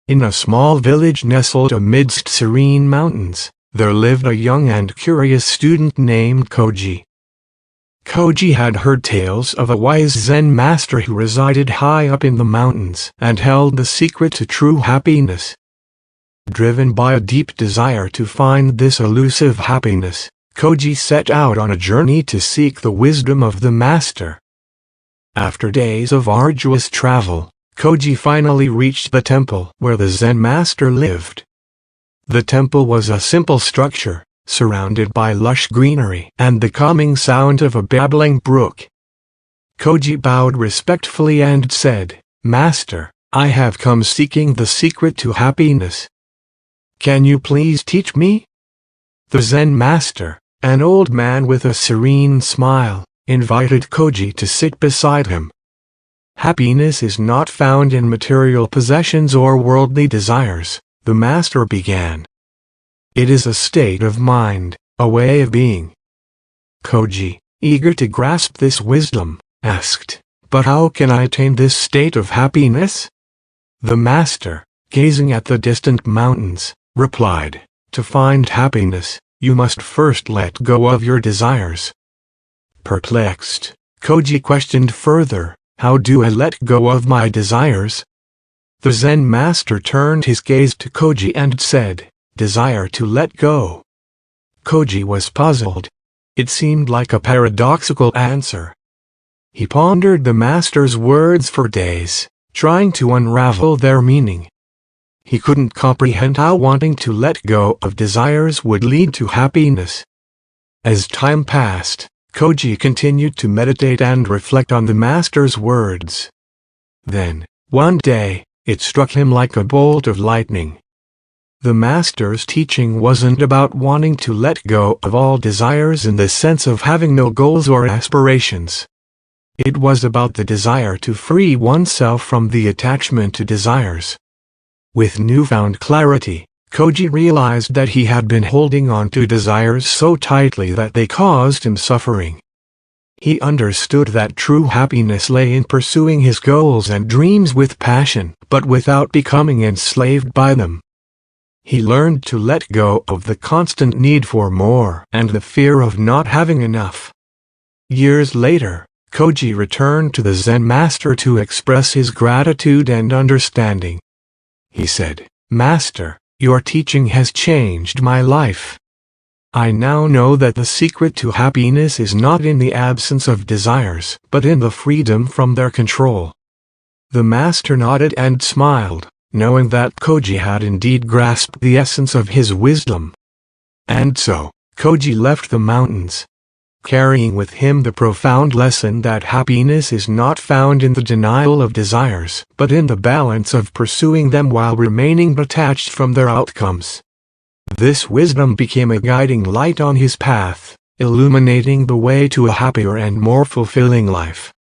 In a small village nestled amidst serene mountains, there lived a young and curious student named Koji. Koji had heard tales of a wise Zen master who resided high up in the mountains and held the secret to true happiness. Driven by a deep desire to find this elusive happiness, Koji set out on a journey to seek the wisdom of the master. After days of arduous travel, Koji finally reached the temple where the Zen master lived. The temple was a simple structure, surrounded by lush greenery and the calming sound of a babbling brook. Koji bowed respectfully and said, "Master, I have come seeking the secret to happiness. Can you please teach me?" The Zen master, an old man with a serene smile, invited Koji to sit beside him. "Happiness is not found in material possessions or worldly desires," the master began. "It is a state of mind, a way of being." Koji, eager to grasp this wisdom, asked, "But how can I attain this state of happiness?" The master, gazing at the distant mountains, replied, "To find happiness, you must first let go of your desires." Perplexed, Koji questioned further, "How do I let go of my desires?" The Zen master turned his gaze to Koji and said, "Desire to let go." Koji was puzzled. It seemed like a paradoxical answer. He pondered the master's words for days, trying to unravel their meaning. He couldn't comprehend how wanting to let go of desires would lead to happiness. As time passed, Koji continued to meditate and reflect on the master's words. Then, one day, it struck him like a bolt of lightning. The master's teaching wasn't about wanting to let go of all desires in the sense of having no goals or aspirations. It was about the desire to free oneself from the attachment to desires. With newfound clarity, Koji realized that he had been holding on to desires so tightly that they caused him suffering. He understood that true happiness lay in pursuing his goals and dreams with passion, but without becoming enslaved by them. He learned to let go of the constant need for more and the fear of not having enough. Years later, Koji returned to the Zen master to express his gratitude and understanding. He said, "Master, your teaching has changed my life. I now know that the secret to happiness is not in the absence of desires, but in the freedom from their control." The master nodded and smiled, knowing that Koji had indeed grasped the essence of his wisdom. And so, Koji left the mountains, carrying with him the profound lesson that happiness is not found in the denial of desires, but in the balance of pursuing them while remaining detached from their outcomes. This wisdom became a guiding light on his path, illuminating the way to a happier and more fulfilling life.